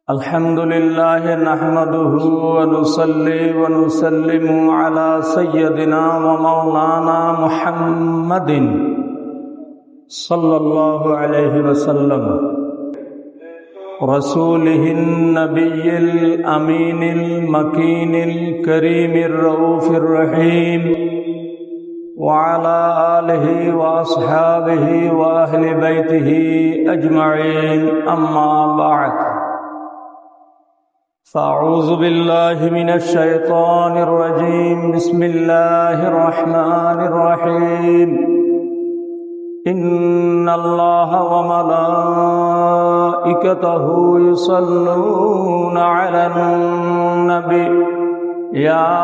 الحمد لله نحمده ونصلي ونسلم على سيدنا ومولانا محمد صلى الله عليه وسلم رسوله النبي الأمين المكين الكريم الرؤوف الرحيم وعلى آله وأصحابه وأهل بيته أجمعين أما بعد فأعوذ بالله من الشيطان الرجيم بسم الله الرحمن الرحيم إن الله وملائكته يصلون على النبي يا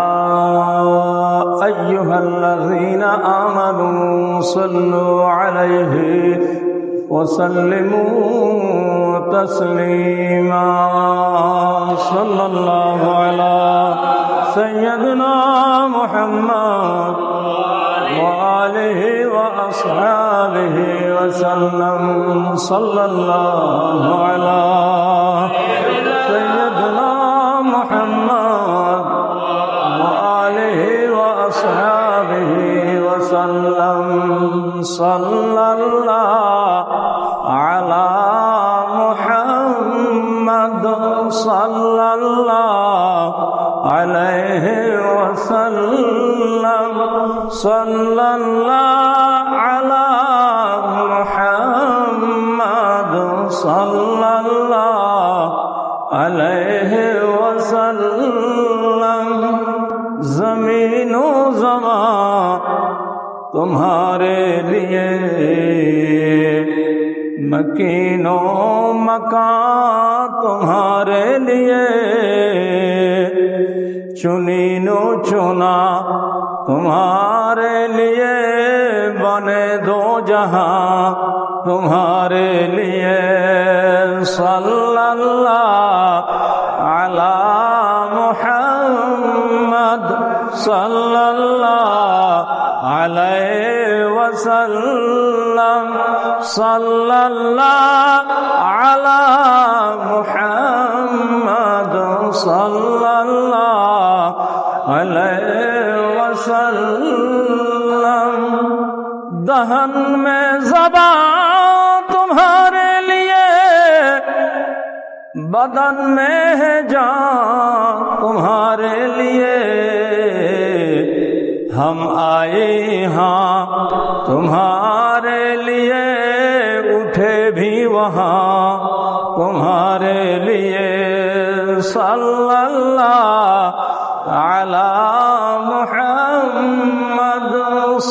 أيها الذين آمنوا صلوا عليه وسلموا تسليما صلى الله على سيدنا محمد وآله وأصحابه وسلم صلى الله على سيدنا محمد وآله وأصحابه وسلم صلى الله على محمد صلى الله عليه وسلم صلى الله على محمد صلى الله عليه وسلم زمین و زمان تمہارے لیے مکین و مکان تمہارے لیے چنین و چنا تمہارے لیے بنے دو جہاں تمہارے لیے صلی اللہ علی محمد صلی اللہ علیہ وسلم صلی اللہ علی محمد صلی اللہ علیہ وسلم دہن میں زبان تمہارے لیے بدن میں ہے جان تمہارے لیے ہم آئے ہاں تمہارے لیے اٹھے بھی وہاں تمہارے لیے صلی اللہ علی محمد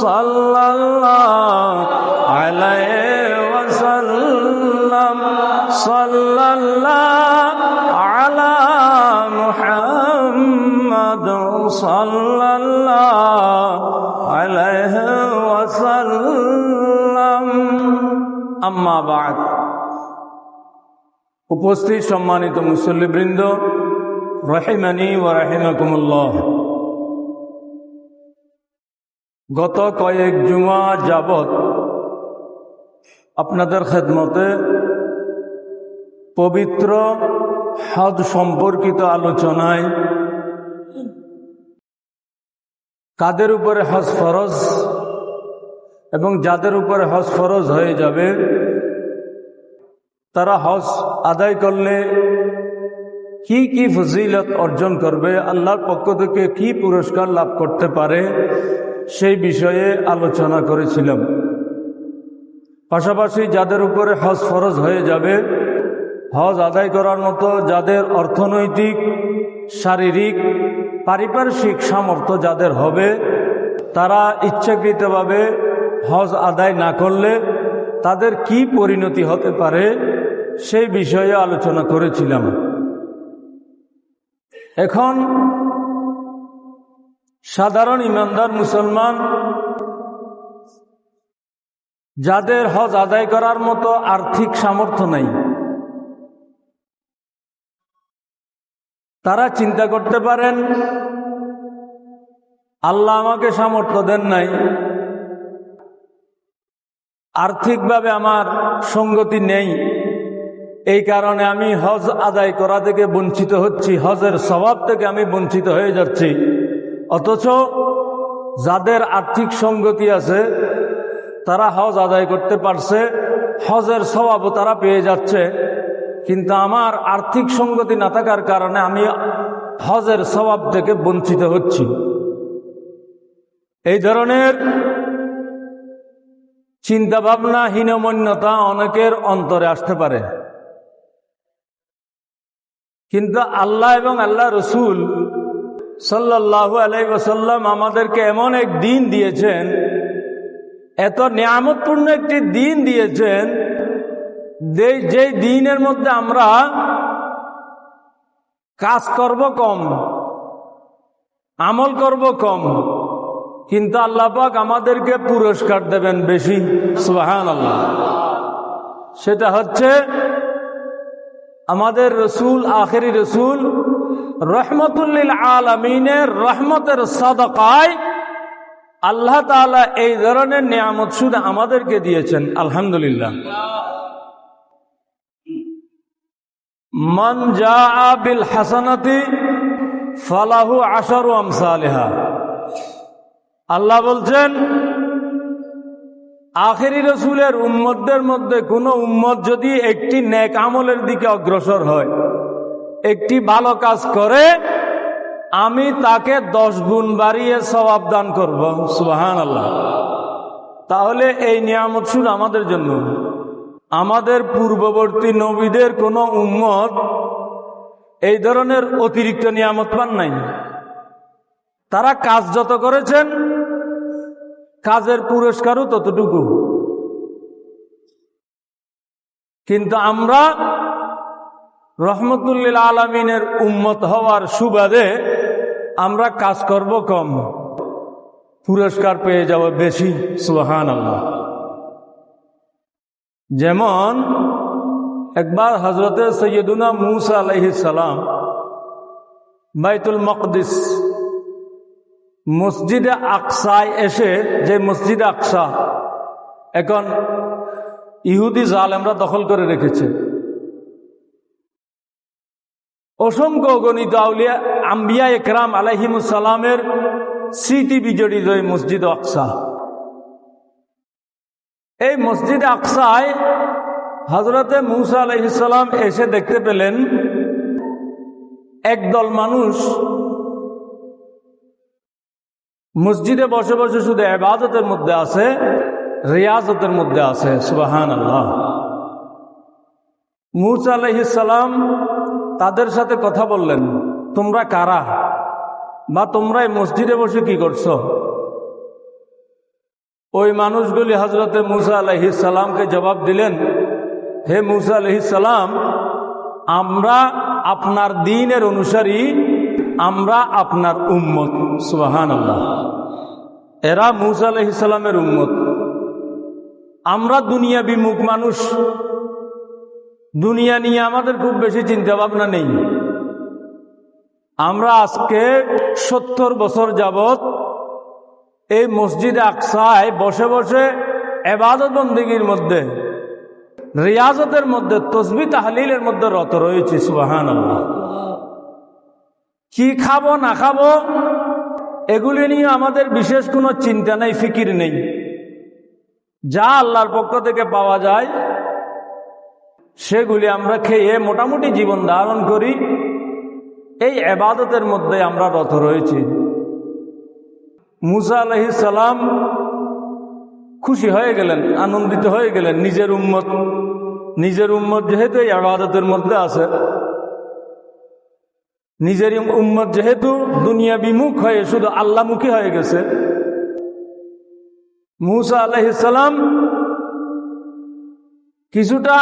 صلی اللہ علیہ وسلم صلی اللہ علی محمد صلی اللہ علیہ وسلم আম্মা বাদ। উপস্থিত সম্মানিত মুসল্লিবৃন্দ, রহিমানি ওয়া রাহিমাকুমুল্লাহ, গত কয়েক জুমা যাবত আপনাদের খেদমতে পবিত্র হজ সম্পর্কিত আলোচনায় কাদের উপরে হজ ফরজ এবং যাদের উপরে হজ ফরজ হয়ে যাবে তারা হজ আদায় করলে কি কি ফজিলত অর্জন করবে, আল্লাহর পক্ষ থেকে কি পুরস্কার লাভ করতে পারে সেই বিষয়ে আলোচনা করেছিলাম। পাশাপাশি যাদের উপরে হজ ফরজ হয়ে যাবে, হজ আদায় করার মতো যাদের অর্থনৈতিক, শারীরিক, পারিপার্শ্বিক সামর্থ্য যাদের হবে, তারা ইচ্ছাকৃতভাবে হজ আদায় না করলে তাদের কি পরিণতি হতে পারে সেই বিষয়ে আলোচনা করেছিলাম। এখন সাধারণ ইমানদার মুসলমান যাদের হজ আদায় করার মতো আর্থিক সামর্থ্য নাই, তারা চিন্তা করতে পারেন আল্লাহ আমাকে সামর্থ্য দেন নাই, আর্থিকভাবে আমার সঙ্গতি নেই, এই কারণে আমি হজ আদায় করা থেকে বঞ্চিত হচ্ছি, হজের সওয়াব থেকে আমি বঞ্চিত হয়ে যাচ্ছি। অথচ যাদের আর্থিক সঙ্গতি আছে তারা হজ আদায় করতে পারছে, হজের সওয়াবও তারা পেয়ে যাচ্ছে, কিন্তু আমার আর্থিক সঙ্গতি না থাকার কারণে আমি হজের সওয়াব থেকে বঞ্চিত হচ্ছি। এই ধরনের চিন্তাভাবনা, হীনমন্যতা অনেকের অন্তরে আসতে পারে, কিন্তু আল্লাহ এবং আল্লাহ রসুল সাল্লাল্লাহু আলাইহি ওয়াসাল্লাম আমাদেরকে এমন এক দিন দিয়েছেন, এত নিয়ামতপূর্ণ একটি দিন দিয়েছেন, যে দিনের মধ্যে আমরা কাজ করব কম, আমল করব কম, কিন্তু আল্লাহ পাক আমাদেরকে পুরস্কার দেবেন বেশি। সুবহানাল্লাহ। সেটা হচ্ছে আমাদের রসুল, আখেরি রসুল রহমতুল লিল আলামিনের রহমতের সাদাকায় আল্লাহ তাআলা এই ধরনের নিয়ামত শুধু আমাদেরকে দিয়েছেন। আলহামদুলিল্লাহ। মান জাআ বিল হাসানাতি ফালাহু আশারু আমসালিহা। আল্লাহ বলছেন, আখেরি রসুলের উম্মতদের মধ্যে কোন উম্মত যদি একটি নেক আমলের দিকে অগ্রসর হয়, একটি ভালো কাজ করে, আমি তাকে 10 গুণ বাড়িয়ে সওয়াব দান করব। সুবহানাল্লাহ। তাহলে এই নিয়ামত শুধু আমাদের জন্য। আমাদের পূর্ববর্তী নবীদের কোন উম্মত এই ধরনের অতিরিক্ত নিয়ামত পান নাই। তারা কাজ যত করেছেন, কাজের পুরস্কারও ততটুকু। কিন্তু আমরা রহমতুল লিল আলামিনের উম্মত হওয়ার সুবাদে আমরা কাজ করব কম, পুরস্কার পেয়ে যাব বেশি। সুবহানাল্লাহ। যেমন একবার হযরতে সৈয়দুনা মূসা আলাইহিস সালাম বাইতুল মকদিস মসজিদে আকসায় এসে, যে মসজিদে আকসা এখন ইহুদি জালেমরা দখল করে রেখেছে, অসংখ্য গণিত আউলিয়া আম্বিয়া একরাম আলাইহিমুস সালামের স্মৃতি বিজড়িত এই মসজিদ আকসা। এই মসজিদ আকসায় হযরতে মূসা আলাইহিস সালাম এসে দেখতে পেলেন একদল মানুষ মসজিদে বসে বসে শুধু ইবাদতের মধ্যে আছে, রিয়াজতের মধ্যে আছে। সুবহানাল্লাহ। মূসা আলাইহিস সালাম তাদের সাথে কথা বললেন, তোমরা কারা, বা তোমরা এই মসজিদে বসে কি করছো? ওই মানুষগুলি হযরতে মূসা আলাইহিস সালামকে জবাব দিলেন, হে মূসা আলাইহিস সালাম, আমরা আপনার দ্বীনের অনুসারী, আমরা আপনার উম্মত। সুবহানাল্লাহ। এরা মূসা আলাইহিস সালামের উম্মত। আমরা দুনিয়া বিমুখ মানুষ, দুনিয়া নিয়ে আমাদের খুব বেশি চিন্তা ভাবনা নেই। আমরা আজকে 70 বছর যাবত এই মসজিদে আকসায় বসে বসে ইবাদত বন্দেগীর মধ্যে, রিয়াজতের মধ্যে, তাসবিহ তাহলিলের মধ্যে রত রয়েছি। সুবহানাল্লাহ। কি খাবো না খাবো এগুলি নিয়ে আমাদের বিশেষ কোনো চিন্তা নেই, ফিকির নেই। যা আল্লাহর পক্ষ থেকে পাওয়া যায় সেগুলি আমরা খেয়ে মোটামুটি জীবন ধারণ করি। এই ইবাদতের মধ্যে আমরা রত রয়েছি। মূসা আলাইহিস সালাম খুশি হয়ে গেলেন, আনন্দিত হয়ে গেলেন। নিজের উম্মত যেহেতু এই ইবাদতের মধ্যে আছে, নিজের উম্মত যেহেতু দুনিয়া বিমুখ হয়ে শুধু আল্লাহমুখী হয়ে গেছে, মূসা আলাইহিস সালাম কিছুটা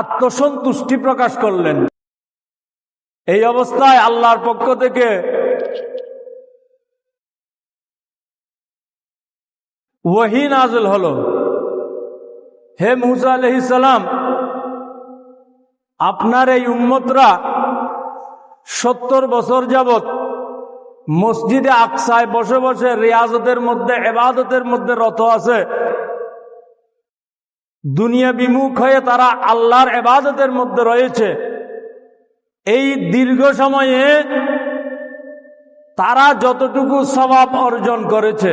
আত্মসন্তুষ্টি প্রকাশ করলেন। এই অবস্থায় আল্লাহর পক্ষ থেকে ওহী নাযিল হলো, হে মূসা আলাইহিস সালাম, আপনার এই উম্মতরা 70 বছর যাবত মসজিদে আকসায় বসে বসে রিয়াজতের মধ্যে, ইবাদতের মধ্যে রত আছে। দুনিয়া বিমুখ হয়ে তারা আল্লাহর ইবাদতের মধ্যে রয়েছে, এই দীর্ঘ সময়ে তারা যতটুকু সওয়াব অর্জন করেছে,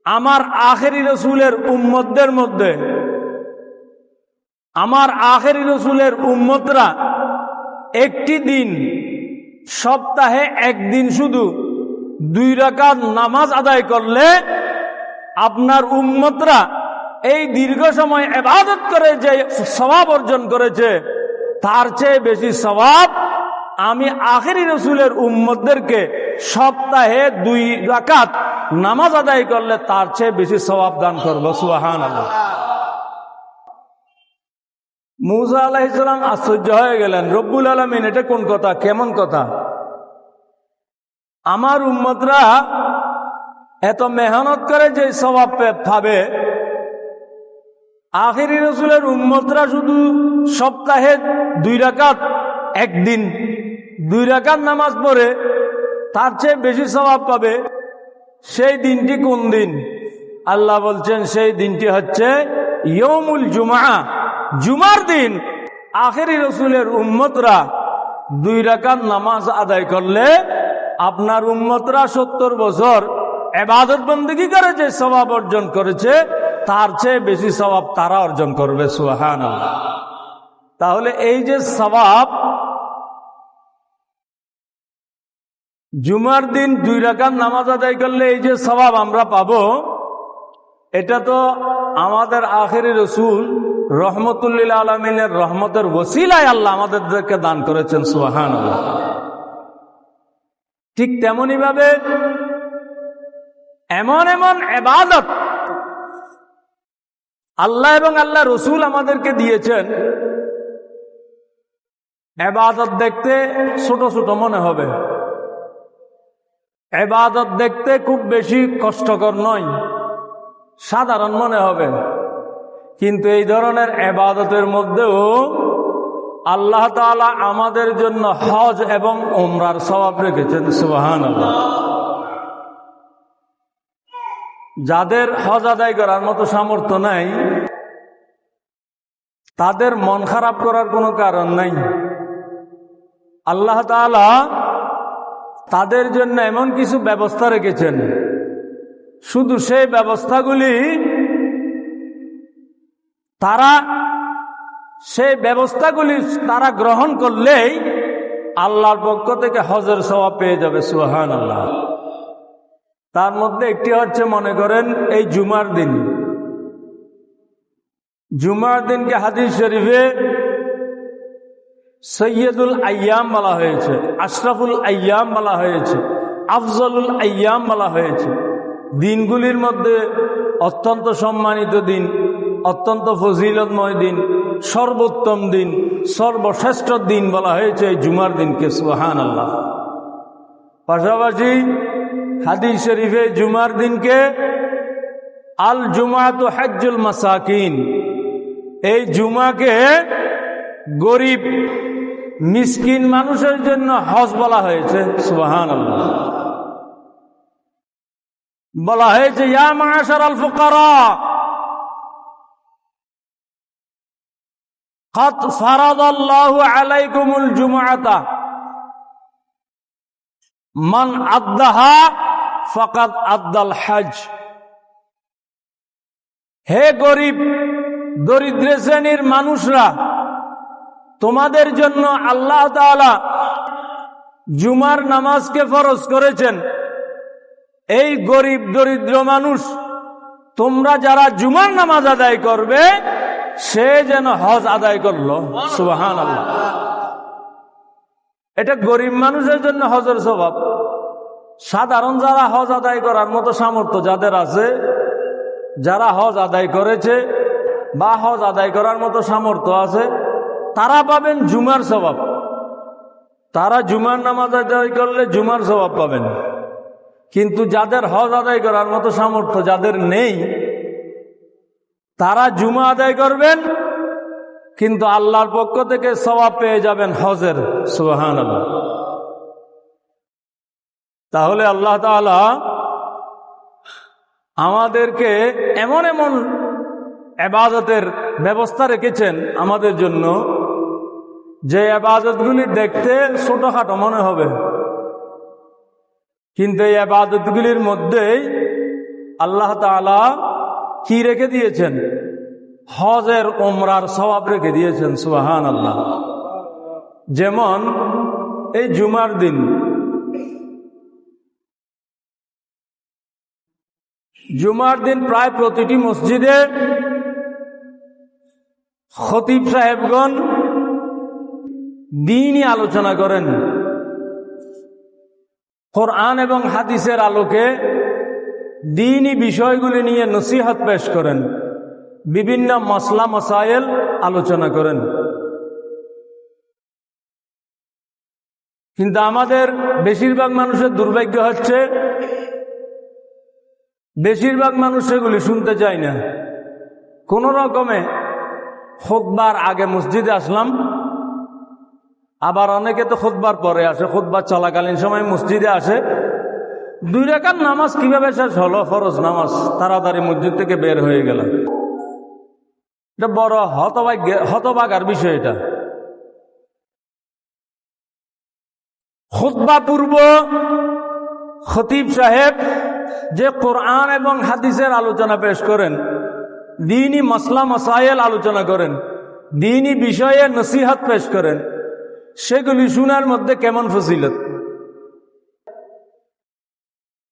আমার আখেরি রসুলের উম্মতদের মধ্যে আমার আখেরি রসুলের উম্মতরা একটি দিন, সপ্তাহে একদিন শুধু 2 রাকাত নামাজ আদায় করলে আপনার উম্মতরা এই দীর্ঘ সময় ইবাদত করে যে সওয়াব অর্জন করেছে, তার চেয়ে বেশি সওয়াব আমি আখেরি রসুলের উম্মতদেরকে সপ্তাহে 2 রাকাত নামাজ আদায় করলে তার চেয়ে বেশি সওয়াব দান করব। সুবহানাল্লাহ। মুসা আলাইহিস সালাম আশ্চর্য হয়ে গেলেন, রব্বুল আলামিন এটা কোন কথা, কেমন কথা? আমার উম্মতরা এত মেহনত করে যে সওয়াব পাবে, আখেরি রসুলের উম্মতরা শুধু সপ্তাহে 2 রাকাত একদিন 2 রাকাত নামাজ পড়ে তার চেয়ে বেশি সওয়াব পাবে। সেই দিনটি কোন দিন? আল্লাহ বলছেন সেই দিনটি হচ্ছে ইয়ৌমুল জুমআ, জুমার দিন। আখেরি রসুলের উম্মতরা 2 রাকাত নামাজ আদায় করলে আপনার উম্মতরা 70 বছর ইবাদত বন্দেগী করে যে সওয়াব অর্জন করেছে, তার চেয়ে বেশি সওয়াব তারা অর্জন করবে। সুবহানাল্লাহ। তাহলে এই যে সওয়াব, জুমার দিন 2 রাকাত নামাজ আদায় করলে এই যে সওয়াব আমরা পাবো, এটা তো আমাদের আখেরি রসুল রহমতুল্লিল আলমিনের রহমতের ওসিলায় আল্লাহ আমাদেরকে দান করেছেন। সুবহানাল্লাহ। ঠিক তেমনি ভাবে এমন এমন ইবাদত আল্লাহ এবং আল্লাহ রসুল আমাদেরকে দিয়েছেন, ইবাদত দেখতে ছোট ছোট মনে হবে, ইবাদত দেখতে খুব বেশি কষ্টকর নয়, সাধারণ মনে হবে, কিন্তু এই ধরনের ইবাদতের মধ্যেও আল্লাহ তাআলা আমাদের জন্য হজ এবং উমরার সওয়াব রেখেছেন। সুবহানাল্লাহ। যাদের হজ আদায় করার মতো সামর্থ্য নাই, তাদের মন খারাপ করার কোনো কারণ নাই। আল্লাহ তাআলা তাদের জন্য এমন কিছু ব্যবস্থা রেখেছেন, শুধু সেই ব্যবস্থাগুলি তারা গ্রহণ করলেই আল্লাহর পক্ষ থেকে হজের সওয়াব পেয়ে যাবে। সুবহানাল্লাহ। তার মধ্যে একটি হচ্ছে, মনে করেন এই জুমার দিন, জুমার দিনকে হাদিস শরীফে সৈয়দুল আইয়াম বলা হয়েছে, আশরাফুল আইয়াম বলা হয়েছে, আফজলুল আইয়াম বলা হয়েছে। দিনগুলির মধ্যে অত্যন্ত সম্মানিত দিন, অত্যন্ত ফজিলতময় দিন, সর্বোত্তম দিন, সর্বশ্রেষ্ঠ দিন বলা হয়েছে এই জুমার দিনকে। সুবহানাল্লাহ। পাশাপাশি হাদিস শরীফে জুমার দিনকে আল জুমাতু হজ্জুল মাসাকিন, এই জুমাকে গরিব মিসকিন মানুষের জন্য হজ বলা হয়েছে। সুবহানাল্লাহ। বলা হয়েছে ইয়া মা'আশারাল ফুকারা قد فرض الله عليكم الجمعة من أدها فقد أدى الحج। হে গরিব দরিদ্র শ্রেণীর মানুষরা, তোমাদের জন্য আল্লাহ তাআলা জুমার নামাজকে ফরজ করেছেন। এই গরিব দরিদ্র মানুষ, তোমরা যারা জুমার নামাজ আদায় করবে, সে যেন হজ আদায় করলো। সুবহানাল্লাহ। এটা গরিব মানুষের জন্য হজের সওয়াব। সাধারণ যারা হজ আদায় করার মতো সামর্থ্য যাদের আছে, যারা হজ আদায় করেছে বা হজ আদায় করার মতো সামর্থ্য আছে, তারা পাবেন জুমার সওয়াব। তারা জুমার নামাজ আদায় করলে জুমার সওয়াব পাবেন। কিন্তু যাদের হজ আদায় করার মতো সামর্থ্য যাদের নেই, তারা জুমা আদায় করবেন, কিন্তু আল্লাহর পক্ষ থেকে সওয়াব পেয়ে যাবেন হজের। সুবহানাল্লাহ। তাহলে আল্লাহ তাআলা আমাদেরকে এমন এমন ইবাদতের ব্যবস্থা রেখেছেন আমাদের জন্য, যে ইবাদতগুলি দেখতে ছোটখাটো মনে হবে, কিন্তু এই ইবাদতগুলির মধ্যেই আল্লাহ তাআলা কি রেখে দিয়েছেন? হজের উমরার সওয়াব রেখে দিয়েছেন। সুবহানাল্লাহ। যেমন এই জুমার দিন, প্রায় প্রতিটি মসজিদে খতিব সাহেবগণ দ্বীনি আলোচনা করেন, কোরআন এবং হাদিসের আলোকে দ্বীনি বিষয়গুলি নিয়ে নসিহত পেশ করেন, বিভিন্ন মাসলা মাসাইল আলোচনা করেন। কিন্তু আমাদের বেশিরভাগ মানুষের দুর্ভাগ্য হচ্ছে, বেশিরভাগ মানুষ সেগুলি শুনতে চায় না। কোন রকমে খুতবার আগে মসজিদে আসলাম, আবার অনেকে তো খুতবার পরে আসে, খুতবার চলাকালীন সময় মসজিদে আসে, 2 রাকাত নামাজ কিভাবে শেষ হলো, ফরজ নামাজ, তাড়াতাড়ি মসজিদ থেকে বের হয়ে গেল। এটা বড় হতভাগার বিষয়। এটা খুতবা পূর্ব খতিব সাহেব যে কোরআন এবং হাদিসের আলোচনা পেশ করেন, দ্বীনি মাসলা মাসাইল আলোচনা করেন, দ্বীনি বিষয়ে নসিহত পেশ করেন, সেগুলি শোনার মধ্যে কেমন ফজিলত।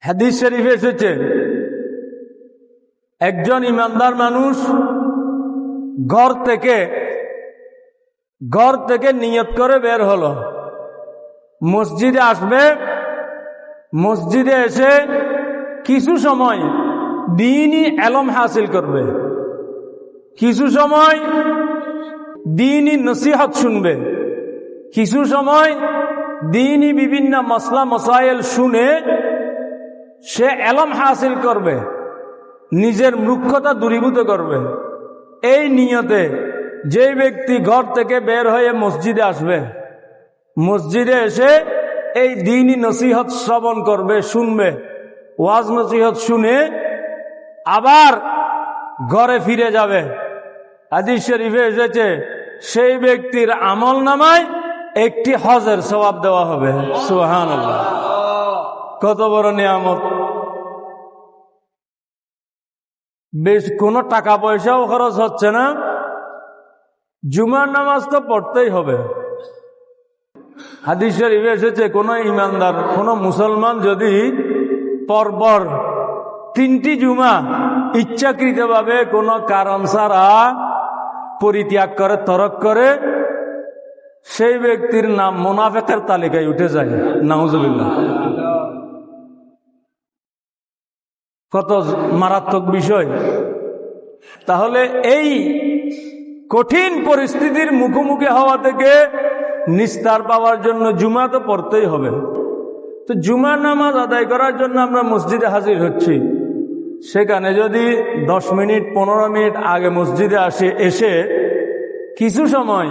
হাদিস শরীফে এসেছে, একজন ইমানদার মানুষ ঘর থেকে নিয়ত করে বের হলো, মসজিদে আসবে, মসজিদে এসে কিছু সময় দ্বীনি ইলম হাসিল করবে, কিছু সময় দ্বীনি নসিহত শুনবে, কিছু সময় দ্বীনি বিভিন্ন মাসলা মাসাইল শুনে সে ইলম হাসিল করবে, নিজের মূর্খতা দূরীভূত করবে। এই নিয়তে যে ব্যক্তি ঘর থেকে বের হয়ে মসজিদে আসবে, মসজিদে এসে এই দ্বীনি নসিহত শ্রবণ করবে, শুনবে, ওয়াজ নসিহত শুনে আবার ঘরে ফিরে যাবে, হাদিস শরীফে এসেছে সেই ব্যক্তির আমল নামায় একটি হজের সওয়াব দেওয়া হবে। সুবহানাল্লাহ, কত বড় নিয়ামত। বেশ কোনো টাকা পয়সাও খরচ হচ্ছে না, জুমার নামাজ তো পড়তেই হবে। হাদিস শরীফে এসেছে কোনো ইমানদার, কোনো মুসলমান যদি পরপর 3টি জুমা ইচ্ছাকৃতভাবে কোনো কারণ ছাড়া পরিত্যাগ করে, তরক করে, সেই ব্যক্তির নাম মুনাফিকের তালিকায় উঠে যায়। নাউজুবিল্লাহ। কত মারাত্মক বিষয়। তাহলে এই কঠিন পরিস্থিতির মুখোমুখি হওয়া থেকে নিস্তার পাওয়ার জন্য জুমা তো পড়তেই হবে। তো জুমার নামাজ আদায় করার জন্য আমরা মসজিদে হাজির হচ্ছি, সেখানে যদি 10 মিনিট 15 মিনিট আগে মসজিদে এসে কিছু সময়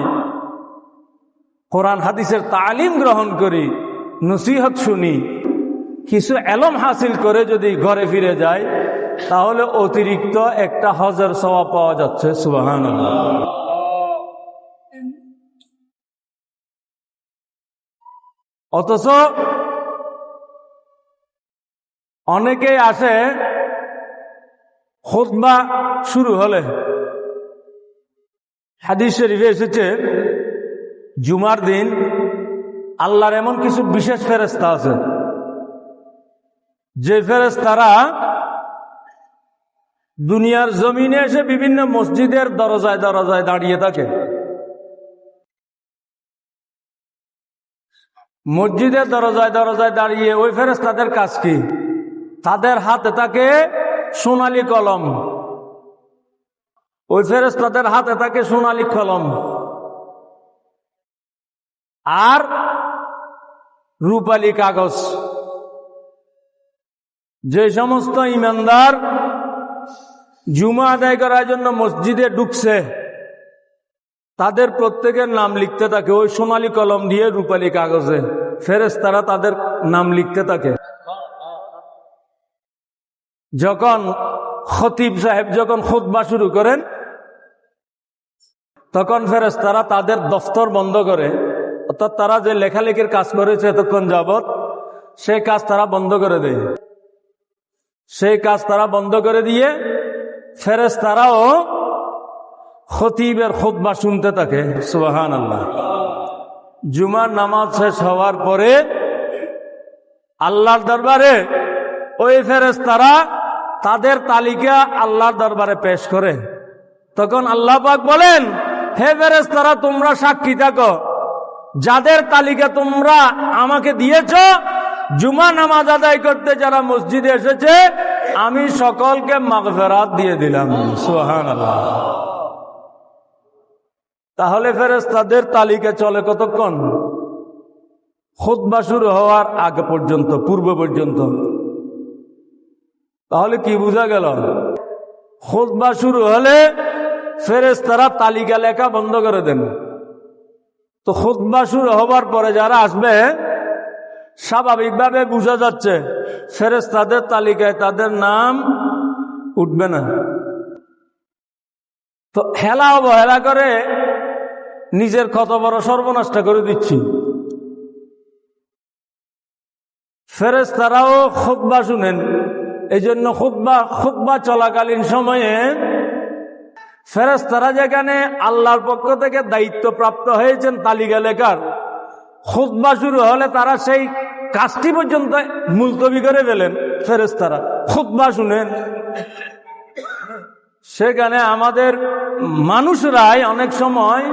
কোরআন হাদিসের তালিম গ্রহণ করি, নসিহত শুনি, কিছু ইলম হাসিল করে যদি ঘরে ফিরে যায়, তাহলে অতিরিক্ত একটা হজের সওয়াব পাওয়া যাচ্ছে। সুবহানাল্লাহ। অথচ অনেকেই আসে খুতবা শুরু হলে, হাদিস শরীফে এসেছে জুমার দিন আল্লাহর এমন কিছু বিশেষ ফেরেশতা আছে, যে ফেরেশতারা দুনিয়ার জমিনে এসে বিভিন্ন মসজিদের দরজায় দরজায় দাঁড়িয়ে থাকে। মসজিদের দরজায় দরজায় দাঁড়িয়ে ওই ফেরেশতাদের কাজ কি? তাদের হাতে থাকে সোনালী কলম, ওই ফেরেশতাদের হাতে থাকে সোনালী কলম আর রূপালী কাগজ। যে সমস্ত ইমানদার জুমা আদায় করার জন্য মসজিদে ঢুকছে, তাদের প্রত্যেকের নাম লিখতে থাকে ওই সোনালী কলম দিয়ে, রূপালী কাগজে ফেরেশতারা তাদের নাম লিখতে থাকে। যখন খতিব সাহেব যখন খুতবা শুরু করেন, তখন ফেরেশতারা তাদের দফতর বন্ধ করে, অর্থাৎ তারা যে লেখালেখির কাজ করেছে এতক্ষণ যাবত সেই কাজ তারা বন্ধ করে দেয়। সেই কাজ তারা বন্ধ করে দিয়ে ফেরেশতারাও খতিবের খুতবা শুনতে থাকে। সুবহানাল্লাহ। জুমার নামাজ শেষ হওয়ার পরে আল্লাহর দরবারে ওই ফেরেশতারা তাদের তালিকা আল্লাহর দরবারে পেশ করে। তখন আল্লাহ পাক বলেন, হে ফেরেশতারা, তোমরা সাক্ষী থাকো, যাদের তালিকা তোমরা আমাকে দিয়েছ, জুমা নামাজ আদায় করতে যারা মসজিদে এসেছে, আমি সকলকে মাগফিরাত দিয়ে দিলাম। সুবহানাল্লাহ। তাহলে ফেরেশতাদের তালিকা চলে কতক্ষণ? খুতবা শুরু হওয়ার আগে পর্যন্ত, পূর্ব পর্যন্ত। তাহলে কি বোঝা গেল? খুতবা শুরু হলে ফেরেশতারা তালিকা লেখা বন্ধ করে দেন। তো খুতবা শুরু হবার পরে যারা আসবে, স্বাভাবিকভাবে বোঝা যাচ্ছে ফেরেশতাদের তালিকায় তাদের নাম উঠবে না। তো হেলা অবহেলা করে নিজের কত বড় সর্বনাশটা করে দিচ্ছি। ফেরেশতারাও খুতবা শুনেন, এই জন্য খুতবা চলাকালীন সময়ে ফেরেশতারা যেখানে আল্লাহর পক্ষ থেকে দায়িত্ব প্রাপ্ত হয়েছেন তালিকা লেখার, খুতবা শুরু হলে তারা সেই কাজটি পর্যন্ত মুলতবি করে ফেলেন। ফেরেশতারা খুতবা শুনেন। সেখানে আমাদের মানুষরাই অনেক সময়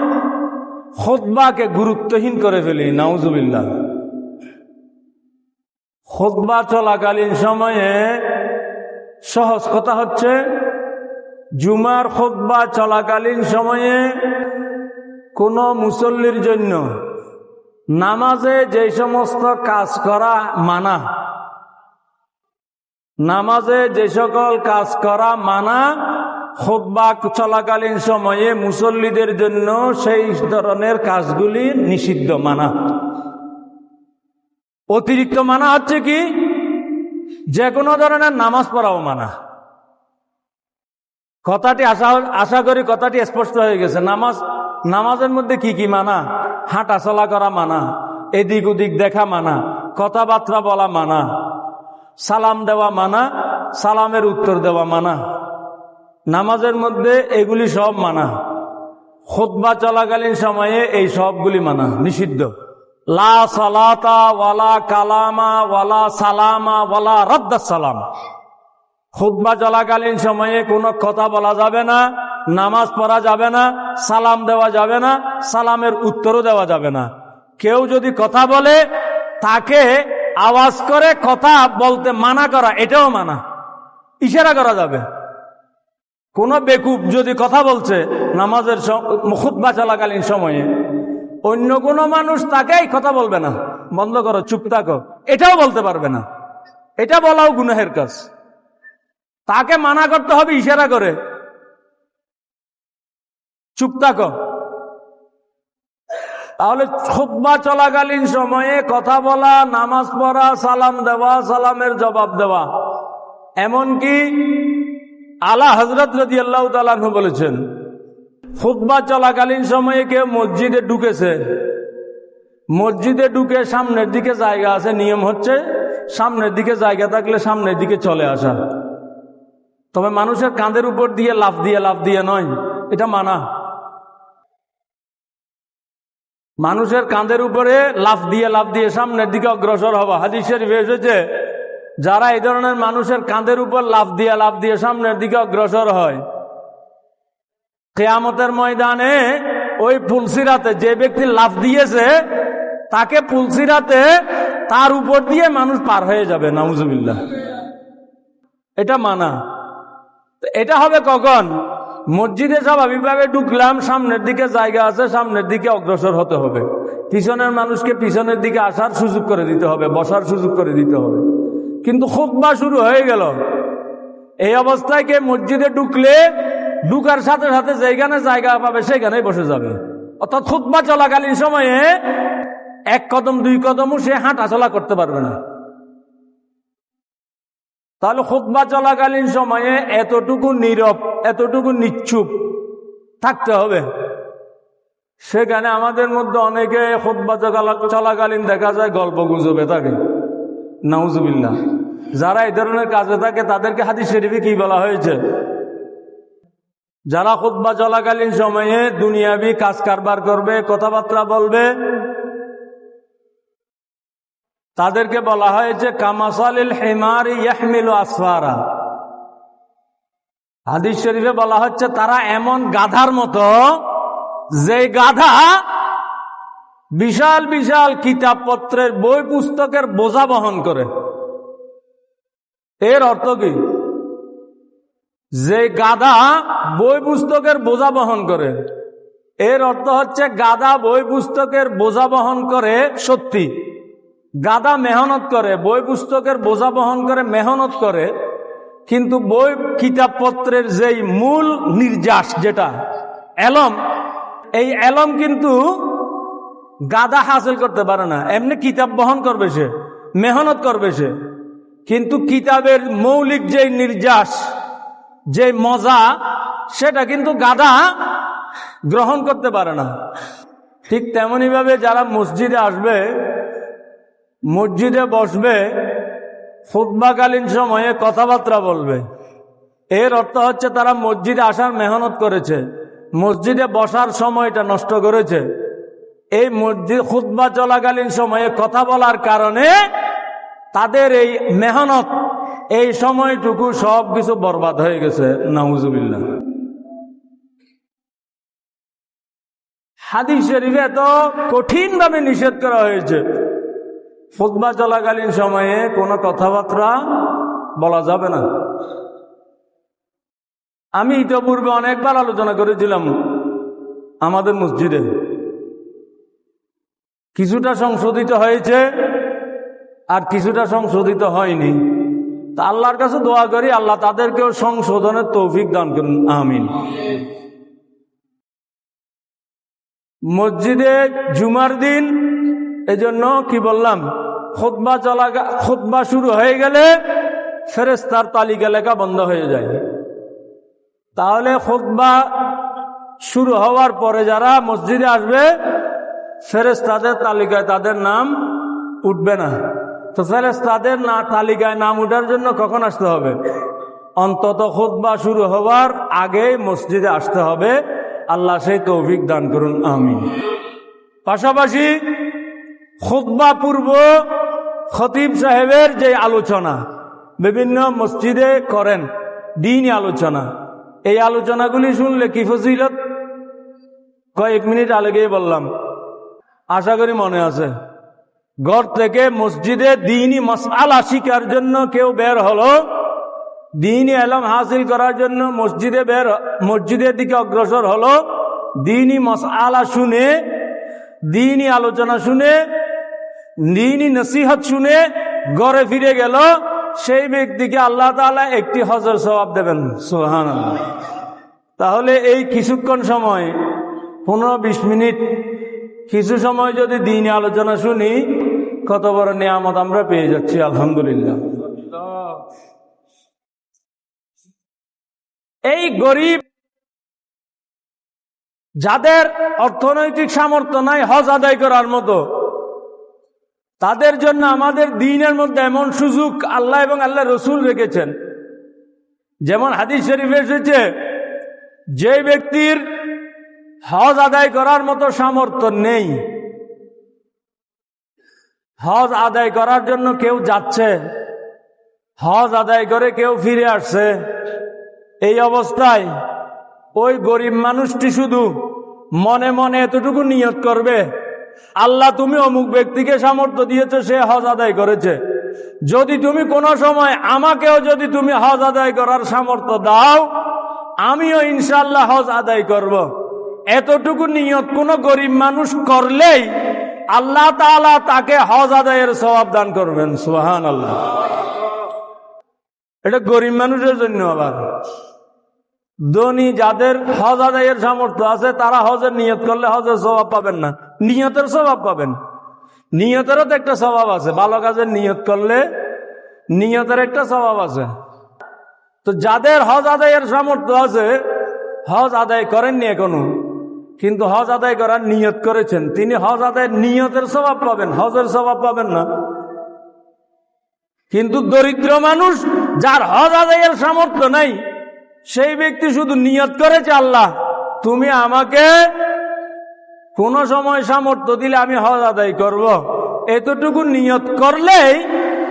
খুতবাকে গুরুত্বহীন করে ফেলি। নাউজুবিল্লাহ। খুতবা চলাকালীন সময়ে সহজ কথা হচ্ছে, জুমার খুতবা চলাকালীন সময়ে কোন মুসল্লির জন্য নামাজে যে সমস্ত কাজ করা মানা, নামাজে যে সকল কাজ করা মানা, খুতবা চলাকালীন সময়ে মুসল্লিদের জন্য সেই ধরনের কাজগুলি নিষিদ্ধ মানা। অতিরিক্ত মানা হচ্ছে কি? যে কোনো ধরনের নামাজ পড়াও মানা। কথাটি আশা করি কথাটি স্পষ্ট হয়ে গেছে। নামাজের মধ্যে কি কি মানা? হাঁটা চলা করা মানা, এদিক ওদিক দেখা মানা, কথাবার্তা বলা মানা, সালাম দেওয়া মানা, সালামের উত্তর দেওয়া মানা। নামাজের মধ্যে এগুলি সব মানা। খুতবা চলাকালীন সময়ে এই সবগুলি মানা নিষিদ্ধ। লা সালাতা ওয়ালা কালামা ওয়ালা সালামা ওয়ালা রাদ্দাস সালাম। খুতবা চলাকালীন সময়ে কোনো কথা বলা যাবে না, নামাজ পড়া যাবে না, সালাম দেওয়া যাবে না, সালামের উত্তরও দেওয়া যাবে না। কেউ যদি কথা বলে তাকে আওয়াজ করে কথা বলতে মানা করা, এটাও মানা। ইশারা করা যাবে। কোন বেকুব যদি কথা বলছে নামাজের খুতবা চলাকালীন সময়ে, অন্য কোনো মানুষ তাকেই কথা বলবে না, বন্ধ করো, চুপ থাকো, এটাও বলতে পারবে না। এটা বলাও গুনাহের কাজ। তাকে মানা করতে হবে ইশারা করে, চুপ থাকো। তাহলে খুতবা চলাকালীন সময়ে কথা বলা, নামাজ পড়া, সালাম দেওয়া, সালামের জবাব দেওয়া, এমনকি আলা হযরত রাদিয়াল্লাহু তাআলা আনহু বলেছেন, খুতবা চলাকালীন সময়ে কেউ মসজিদে ঢুকেছে, মসজিদে ঢুকে সামনের দিকে জায়গা আছে, নিয়ম হচ্ছে সামনের দিকে জায়গা থাকলে সামনের দিকে চলে আসা। তবে মানুষের কাঁধের উপর দিয়ে লাফ দিয়ে নয়, এটা মানা। মানুষের কাঁধের উপরে লাফ দিয়ে সামনের দিকে অগ্রসর হওয়া, হাদিস শরীফে এসেছে, যারা এই ধরনের মানুষের কাঁধের উপর লাফ দিয়ে সামনের দিকে অগ্রসর হয়, কিয়ামতের ময়দানে ওই পুলসিরাতে যে ব্যক্তি লাফ দিয়েছে তাকে পুলসিরাতে তার উপর দিয়ে মানুষ পার হয়ে যাবে। নাউজুবিল্লাহ। এটা মানা। এটা হবে কখন? মসজিদে স্বাভাবিকভাবে ঢুকলাম, সামনের দিকে জায়গা আছে, সামনের দিকে অগ্রসর হতে হবে, পিছনের মানুষকে পিছনের দিকে আসার সুযোগ করে দিতে হবে, বসার সুযোগ করে দিতে হবে। কিন্তু খুতবা শুরু হয়ে গেল, এই অবস্থায় কে মসজিদে ঢুকলে ঢুকার সাথে সাথে যেখানে জায়গা পাবে সেখানেই বসে যাবে। অর্থাৎ খুতবা চলাকালীন সময়ে এক কদম দুই কদমও সে হাঁটা চলা করতে পারবে না। তাহলে খুতবা চলাকালীন সময়ে এতটুকু নীরব, এতটুকু নিশ্চুপ থাকতে হবে। সেখানে আমাদের মধ্যে অনেকে খুতবা চলাকালীন দেখা যায় গল্প গুজবে থাকে, নাউজুবিল্লাহ। যারা এই ধরনের কাজে থাকে তাদেরকে হাদিস শরীফে কি বলা হয়েছে? যারা খুতবা চলাকালীন সময়ে দুনিয়াবি কাজ কারবার করবে, কথাবার্তা বলবে, তাদেরকে বলা হয়েছে কামাসালিল হিমারি ইয়াহমিলু আসফারা। হাদিস শরীফে বলা হচ্ছে তারা এমন গাধার মতো, যে গাধা বিশাল বিশাল কিতাবপত্রের বই পুস্তকের বোঝা বহন করে। এর অর্থ কি? যে গাধা বই পুস্তকের বোঝা বহন করে, এর অর্থ হচ্ছে গাধা বই পুস্তকের বোঝা বহন করে সত্যি, গাধা মেহনত করে, বই পুস্তকের বোঝা বহন করে, মেহনত করে, কিন্তু বই কিতাবপত্রের যেই মূল নির্যাস, যেটা এলম, এই এলম কিন্তু গাধা হাসিল করতে পারে না। এমনি কিতাব বহন করবে সে, মেহনত করবে সে, কিন্তু কিতাবের মৌলিক যে নির্যাস, যে মজা, সেটা কিন্তু গাধা গ্রহণ করতে পারে না। ঠিক তেমনি ভাবে যারা মসজিদে আসবে, মসজিদে বসবে, খুতবাকালীন সময়ে কথাবার্তা বলবে, এর অর্থ হচ্ছে তারা মসজিদে আসার মেহনত করেছে, মসজিদে বসার সময়টা নষ্ট করেছে। এই মসজিদ খুতবা চলাকালীন সময়ে কথা বলার কারণে তাদের এই মেহনত, এই সময়টুকু সব কিছু বরবাদ হয়ে গেছে, নাউজুবিল্লাহ। হাদিস শরীফে এত কঠিনভাবে নিষেধ করা হয়েছে, খুতবা চলাকালীন সময়ে কোনো কথাবার্তা বলা যাবে না। আমি ইতিপূর্বে অনেকবার আলোচনা করেছিলাম আমাদের মসজিদে, কিছুটা সংশোধিত হয়েছে আর কিছুটা সংশোধিত হয়নি। তা আল্লাহর কাছে দোয়া করি আল্লাহ তাদেরকেও সংশোধনের তৌফিক দান করুন, আমিন। মসজিদে জুমার দিন, এজন্য কি বললাম, খুতবা শুরু হয়ে গেলে ফেরেশতার তালিকা লেখা বন্ধ হয়ে যায়। তাহলে খুতবা শুরু হওয়ার পরে যারা মসজিদে আসবে, ফেরেশতাদের তালিকায় তাদের নাম উঠবে না। তো ফেরেশতাদের তালিকায় নাম উঠার জন্য কখন আসতে হবে? অন্তত খুতবা শুরু হওয়ার আগে মসজিদে আসতে হবে। আল্লাহ সেই তৌফিক দান করুন, আমিন। পাশাপাশি খুতবা পূর্ব খতিব সাহেবের যে আলোচনা বিভিন্ন মসজিদে করেন, দ্বীনি আলোচনা, এই আলোচনাগুলি শুনলে কি ফজিলত, কয়েক মিনিট আগেই বললাম, আশা করি মনে আছে। ঘর থেকে মসজিদে দ্বীনি মাসআলা শিখার জন্য কেউ বের হলো, দ্বীনি ইলম হাসিল করার জন্য মসজিদের দিকে অগ্রসর হলো, দ্বীনি মাসআলা শুনে, দ্বীনি আলোচনা শুনে, দ্বীনি নসিহত শুনে ঘরে ফিরে গেল, সেই ব্যক্তিকে আল্লাহ তাআলা একটি হজের সওয়াব দেবেন, সুবহানাল্লাহ। তাহলে এই কিছুক্ষণ সময়, 15-20 মিনিট কিছু সময় যদি দ্বীনি আলোচনা শুনি, কত বড় নিয়ামত আমরা পেয়ে যাচ্ছি, আলহামদুলিল্লাহ। এই গরিব যাদের অর্থনৈতিক সামর্থ্য নাই হজ আদায় করার মতো, তাদের জন্য আমাদের দ্বীনের মধ্যে এমন সুযোগ আল্লাহ এবং আল্লাহ রসুল রেখেছেন। যেমন হাদিস শরীফে এসেছে, যে ব্যক্তির হজ আদায় করার মতো সামর্থ্য নেই, হজ আদায় করার জন্য কেউ যাচ্ছে, হজ আদায় করে কেউ ফিরে আসছে, এই অবস্থায় ওই গরিব মানুষটি শুধু মনে মনে এতটুকু নিয়ত করবে, আল্লাহ তুমি অমুক ব্যক্তিকে সামর্থ্য দিয়েছো, সে হজ আদায় করেছে, যদি তুমি কোনো সময় আমাকেও যদি তুমি হজ আদায় করার সামর্থ্য দাও, আমিও ইনশাআল্লাহ হজ আদায় করব। এতটুকু নিয়ত কোন গরিব মানুষ করলেই আল্লাহ তাআলা তাকে হজ আদায়ের সওয়াব দান করবেন, সুবহানাল্লাহ। এটা গরিব মানুষের জন্য। আবার ধনী যাদের হজ আদায়ের সামর্থ্য আছে, তারা হজের নিয়ত করলে হজের সওয়াব পাবেন না, নিয়তের সওয়াব পাবেন। নিয়তেরও তো একটা সওয়াব আছে, ভালো কাজের নিয়ত করলে নিয়তের একটা সওয়াব আছে। তো যাদের হজ আদায়ের সামর্থ্য আছে, হজ আদায় করেননি এখনো, কিন্তু হজ আদায় করার নিয়ত করেছেন, তিনি হজ আদায়ের নিয়তের স্বভাব পাবেন, হজের স্বভাব পাবেন না। কিন্তু দরিদ্র মানুষ যার হজ আদায়ের সামর্থ্য নাই, সেই ব্যক্তি শুধু নিয়ত করেছে, আল্লাহ তুমি আমাকে কোন সময় সামর্থ্য দিলে আমি হজ আদায় করব, এতটুকু নিয়ত করলেই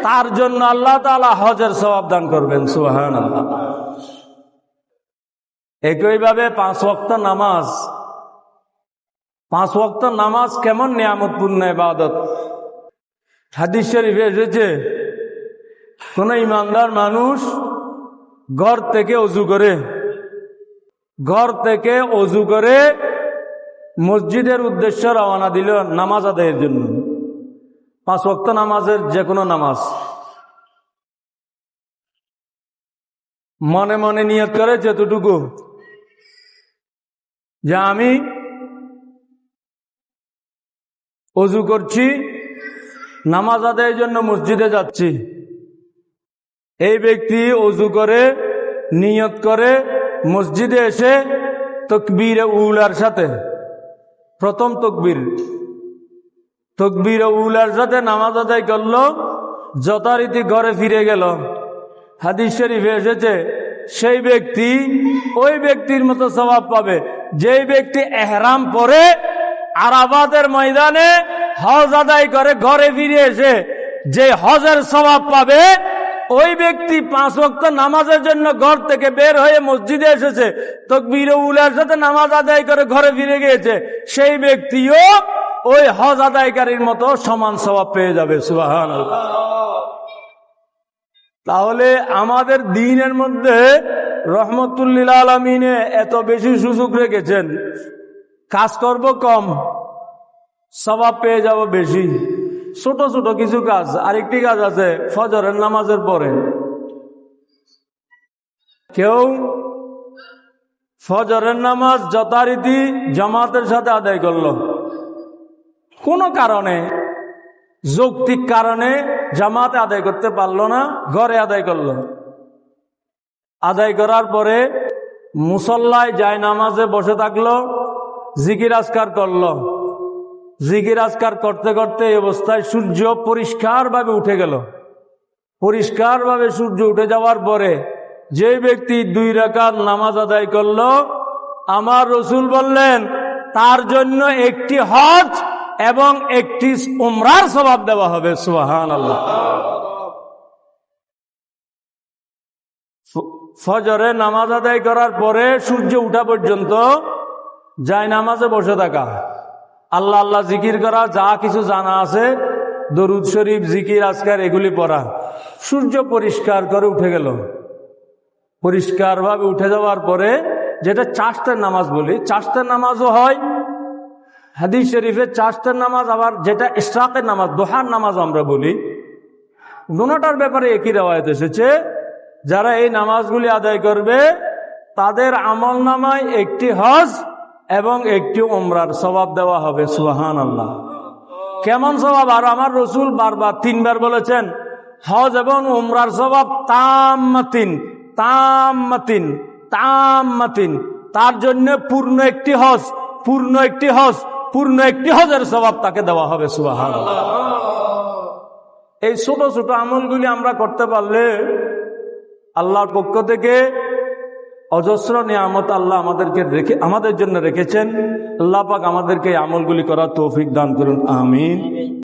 তার জন্য আল্লাহ তাআলা হজের সওয়াব দান করবেন। সুবহানাল্লাহ। একইভাবে 5 ওয়াক্ত নামাজ, 5 ওয়াক্ত নামাজ কেমন নিয়ামতপূর্ণ ইবাদত। হাদিস শরীফে এসেছে, কোন ইমানদার মানুষ ঘর থেকে অজু করে মসজিদের উদ্দেশ্যে রওনা দিল নামাজ আদায়ের জন্য। 5 ওয়াক্ত নামাজের যে কোনো নামাজ মনে মনে নিয়ত করে যতটুকু, যে আমি অজু করছি, নামাজ আদায়ের জন্য মসজিদে যাচ্ছি। এই ব্যক্তি অজু করে নিয়ত করে মসজিদে এসে তাকবীরে উলার সাথে, প্রথম তাকবীরে উলার সাথে নামাজ আদায় করলো, যথারীতি ঘরে ফিরে গেল। হাদিস শরীফে এসেছে, সেই ব্যক্তি ওই ব্যক্তির মতো সওয়াব পাবে যেই ব্যক্তি ইহরাম পরে আরাফাতের ময়দানে হজ আদায় করে ঘরে ফিরে এসে যে হজের সওয়াব পাবে, ওই ব্যক্তি 5 ওয়াক্ত নামাজের জন্য ঘর থেকে বের হয়ে মসজিদে এসেছে, তাকবীরে উলার সাথে নামাজ আদায় করে ঘরে ফিরে গিয়েছে, সেই ব্যক্তিও ওই হজ আদায়কারীর মতো সমান সওয়াব পেয়ে যাবে। সুবহানাল্লাহ। তাহলে আমাদের দ্বীনের মধ্যে রহমতুল লিল আলামিনে এত বেশি সুযোগ রেখেছেন, কাজ করব কম, সওয়াব পেয়ে যাব বেশি। ছোট ছোট কিছু কাজ, আরেকটি কাজ আছে ফজরের নামাজের পরে। কেউ ফজরের নামাজ যথারীতি জামাতের সাথে আদায় করলো, কোনো কারণে, যৌক্তিক কারণে জামাতে আদায় করতে পারলো না, ঘরে আদায় করলো। আদায় করার পরে মুসল্লায় যায় নামাজে বসে থাকলো, জিকির আজকার করলো। জিকির আজকার করতে করতে এই অবস্থায় সূর্য পরিষ্কারভাবে উঠে গেল। পরিষ্কারভাবে সূর্য উঠে যাওয়ার পরে যে ব্যক্তি 2 রাকাত নামাজ আদায় করলো, আমার রাসূল বললেন তার জন্য একটি হজ এবং একটি উমরার সওয়াব দেওয়া হবে। সুবহানাল্লাহ। ফজরে নামাজ আদায় করার পরে সূর্য উঠা পর্যন্ত যায় নামাজে বসে থাকা, আল্লাহ আল্লাহ জিকির করা, যা কিছু জানা আছে, দরুদ শরীফ, জিকির আজকার, এগুলি পড়া। সূর্য পরিষ্কার করে উঠে গেল। পরিষ্কারভাবে উঠে যাওয়ার পরে যেটা চাশতের নামাজ বলি, চাশতের নামাজও হয় হাদিস শরীফে। চাশতের নামাজ আবার যেটা ইশরাকের নামাজ, দোহার নামাজ আমরা বলি, দুটোটার ব্যাপারে একই রওয়ায়াত এসেছে। যারা এই নামাজগুলি আদায় করবে তাদের আমল নামায় একটি হজ এবং একটি উমরার সওয়াব দেওয়া হবে। সুবহানাল্লাহ। কেমন সওয়াব? আর আমার রাসূল বারবার 3 বার বলেছেন, হজ এবং উমরার সওয়াব তাম্মাতিন, তাম্মাতিন, তাম্মাতিন। তার জন্য পূর্ণ একটি হজ, পূর্ণ একটি হজ, পূর্ণ একটি হজের সওয়াব তাকে দেওয়া হবে। সুবহানাল্লাহ। এই ছোট ছোট আমলগুলি আমরা করতে পারলে আল্লাহর পক্ষ থেকে অজস্র নিয়ামত আল্লাহ আমাদের জন্য রেখেছেন। আল্লাহ পাক আমাদেরকে এই আমলগুলি করার তৌফিক দান করুন। আমিন।